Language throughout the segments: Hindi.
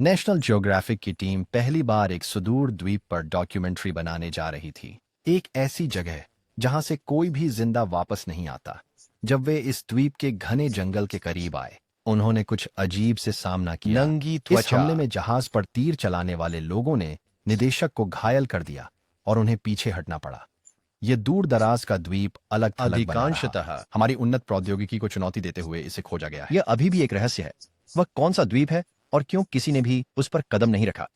नेशनल ज्योग्राफिक की टीम पहली बार एक सुदूर द्वीप पर डॉक्यूमेंट्री बनाने जा रही थी। एक ऐसी जगह जहां से कोई भी जिंदा वापस नहीं आता। जब वे इस द्वीप के घने जंगल के करीब आए, उन्होंने कुछ अजीब से सामना किया। नंगी इस त्वचा। हमले में जहाज पर तीर चलाने वाले लोगों ने निदेशक को घायल कर दिया और उन्हें पीछे हटना पड़ा। ये दूर दराज का द्वीप अलग थलग बना रहा। अधिकांशतः हमारी उन्नत प्रौद्योगिकी को चुनौती देते हुए इसे खोजा गया है। यह अभी भी एक रहस्य है। वह कौन सा द्वीप है और क्यों किसी ने भी उस पर कदम नहीं रखा?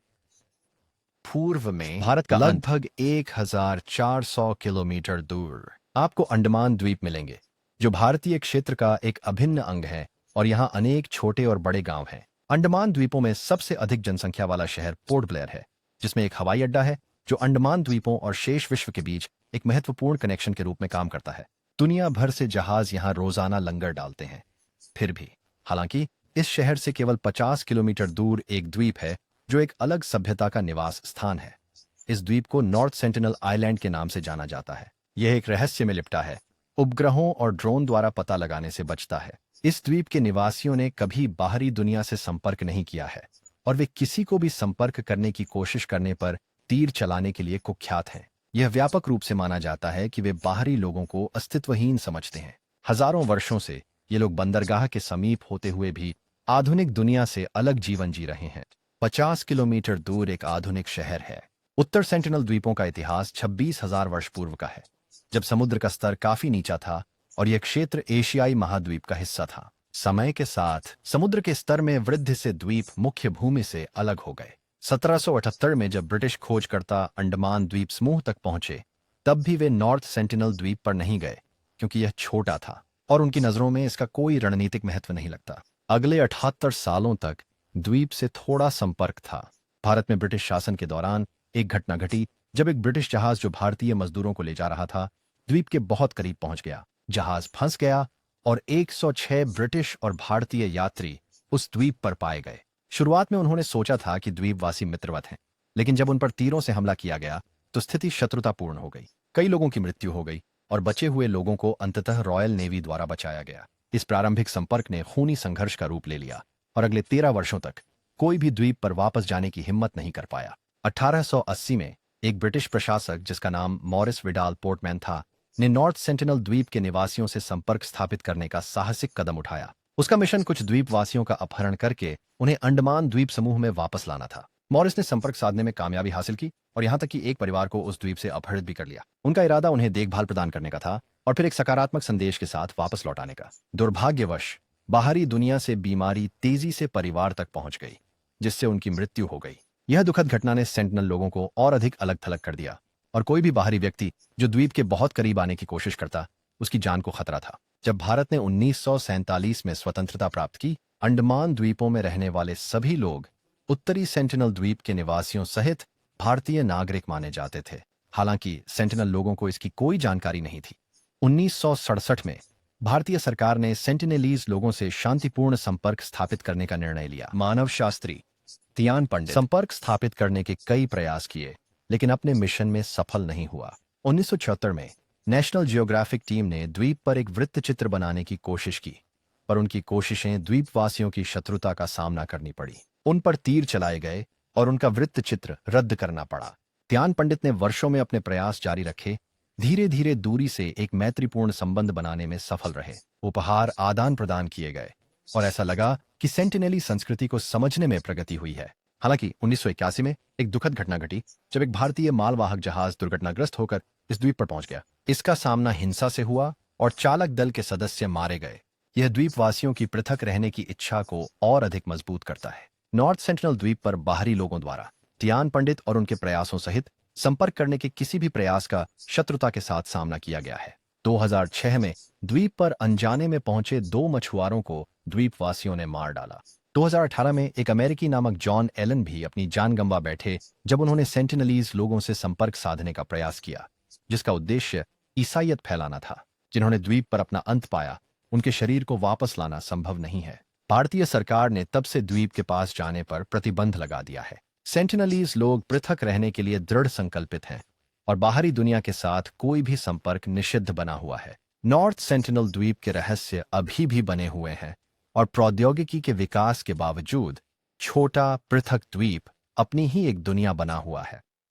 पूर्व में भारत का अंत। लगभग 1400 किलोमीटर दूर आपको अंडमान द्वीप मिलेंगे, जो भारतीय क्षेत्र का एक अभिन्न अंग है, और यहाँ अनेक छोटे और बड़े गांव हैं। अंडमान द्वीपों में सबसे अधिक जनसंख्या वाला शहर पोर्ट ब्लेयर है, जिसमें एक हवाई अड्डा है जो अंडमान द्वीपों और शेष विश्व के बीच एक महत्वपूर्ण कनेक्शन के रूप में काम करता है। दुनिया भर से जहाज यहाँ रोजाना लंगर डालते हैं। फिर भी, हालांकि इस शहर से केवल 50 किलोमीटर दूर एक द्वीप है जो एक अलग सभ्यता का निवास स्थान है। इस द्वीप को नॉर्थ सेंटिनल आइलैंड के नाम से जाना जाता है। यह एक रहस्य में लिपटा है, उपग्रहों और ड्रोन द्वारा पता लगाने से बचता है। इस द्वीप के निवासियों ने कभी बाहरी दुनिया से संपर्क नहीं किया है, और वे किसी को भी संपर्क करने की कोशिश करने पर तीर चलाने के लिए कुख्यात हैं। यह व्यापक रूप से माना जाता है कि वे बाहरी लोगों को अस्तित्वहीन समझते हैं। हजारों वर्षों से ये लोग बंदरगाह के समीप होते हुए भी आधुनिक दुनिया से अलग जीवन जी रहे हैं। 50 किलोमीटर दूर एक आधुनिक शहर है। उत्तर सेंटिनल द्वीपों का इतिहास 26,000 वर्ष पूर्व का है, जब समुद्र का स्तर काफी नीचा था और यह क्षेत्र एशियाई महाद्वीप का हिस्सा था। समय के साथ समुद्र के स्तर में वृद्धि से द्वीप मुख्य भूमि से अलग हो गए। 1778 में जब ब्रिटिश खोजकर्ता अंडमान द्वीप समूह तक पहुंचे, तब भी वे नॉर्थ सेंटिनल द्वीप पर नहीं गए, क्योंकि यह छोटा था और उनकी नजरों में इसका कोई रणनीतिक महत्व नहीं लगता। अगले 78 सालों तक द्वीप से थोड़ा संपर्क था। भारत में ब्रिटिश शासन के दौरान एक घटना घटी जब एक ब्रिटिश जहाज जो भारतीय मजदूरों को ले जा रहा था, द्वीप के बहुत करीब पहुंच गया। जहाज फंस गया और 106 ब्रिटिश और भारतीय यात्री उस द्वीप पर पाए गए। शुरुआत में उन्होंने सोचा था कि द्वीपवासी मित्रवत हैं, लेकिन जब उन पर तीरों से हमला किया गया तो स्थिति शत्रुतापूर्ण हो गई। कई लोगों की मृत्यु हो गई और बचे हुए लोगों को अंततः रॉयल नेवी द्वारा बचाया गया। इस प्रारंभिक संपर्क ने खूनी संघर्ष का रूप ले लिया और अगले 13 वर्षों तक कोई भी द्वीप पर वापस जाने की हिम्मत नहीं कर पाया। 1880 में एक ब्रिटिश प्रशासक जिसका नाम मॉरिस विडाल पोर्टमैन था, ने नॉर्थ सेंटिनल द्वीप के निवासियों से संपर्क स्थापित करने का साहसिक कदम उठाया। उसका मिशन कुछ द्वीपवासियों का अपहरण करके उन्हें अंडमान द्वीप समूह में वापस लाना था। मॉरिस ने संपर्क साधने में कामयाबी हासिल की और यहां तक कि एक परिवार को उस द्वीप से अपहरित भी कर लिया। उनका इरादा उन्हें देखभाल प्रदान करने का था और फिर एक सकारात्मक संदेश के साथ वापस लौटाने का। दुर्भाग्यवश बाहरी दुनिया से बीमारी तेजी से परिवार तक पहुंच गई, जिससे उनकी मृत्यु हो गई। यह दुखद घटना ने सेंटिनल लोगों को और अधिक अलग थलग कर दिया, और कोई भी बाहरी व्यक्ति जो द्वीप के बहुत करीब आने की कोशिश करता, उसकी जान को खतरा था। जब भारत ने 1947 में स्वतंत्रता प्राप्त की, अंडमान द्वीपों में रहने वाले सभी लोग उत्तरी सेंटिनल द्वीप के निवासियों सहित भारतीय नागरिक माने जाते थे। हालांकि सेंटिनल लोगों को इसकी कोई जानकारी नहीं थी। 1967 में भारतीय सरकार ने सेंटिनेलीज लोगों से शांतिपूर्ण संपर्क स्थापित करने का निर्णय लिया। मानव शास्त्री तियान पंडित संपर्क स्थापित करने के कई प्रयास किए, लेकिन अपने मिशन में सफल नहीं हुआ। 1976 में नेशनल जियोग्राफिक टीम ने द्वीप पर एक वृत्तचित्र बनाने की कोशिश की, पर उनकी कोशिशें द्वीपवासियों की शत्रुता का सामना करनी पड़ी। उन पर तीर चलाए गए और उनका वृत्तचित्र रद्द करना पड़ा। तियान पंडित ने वर्षों में अपने प्रयास जारी रखे, धीरे धीरे दूरी से एक मैत्रीपूर्ण संबंध बनाने में सफल रहे। उपहार आदान प्रदान किए गए और ऐसा लगा कि सेंटिनेली संस्कृति को समझने में प्रगति हुई है। हालांकि 1981 में एक दुखद घटना घटी जब एक भारतीय मालवाहक जहाज दुर्घटनाग्रस्त होकर इस द्वीप पर पहुंच गया। इसका सामना हिंसा से हुआ और चालक दल के सदस्य मारे गए। यह द्वीपवासियों की पृथक रहने की इच्छा को और अधिक मजबूत करता है। नॉर्थ सेंटिनल द्वीप पर बाहरी लोगों द्वारा तियान पंडित और उनके प्रयासों सहित संपर्क करने के किसी भी प्रयास का शत्रुता के साथ सामना किया गया है। 2006 में द्वीप पर अनजाने में पहुंचे 2 मछुआरों को द्वीपवासियों ने मार डाला। 2018 में एक अमेरिकी नामक जॉन एलन भी अपनी जान गंवा बैठे जब उन्होंने सेंटिनलीज लोगों से संपर्क साधने का प्रयास किया, जिसका उद्देश्य ईसाईयत फैलाना था। जिन्होंने द्वीप पर अपना अंत पाया, उनके शरीर को वापस लाना संभव नहीं है। भारतीय सरकार ने तब से द्वीप के पास जाने पर प्रतिबंध लगा दिया है। सेंटिनलीज लोग पृथक रहने के लिए दृढ़ संकल्पित हैं और बाहरी दुनिया के साथ कोई भी संपर्क निषिद्ध बना हुआ है। नॉर्थ सेंटिनल द्वीप के रहस्य अभी भी बने हुए हैं और प्रौद्योगिकी के विकास के बावजूद छोटा पृथक द्वीप अपनी ही एक दुनिया बना हुआ है।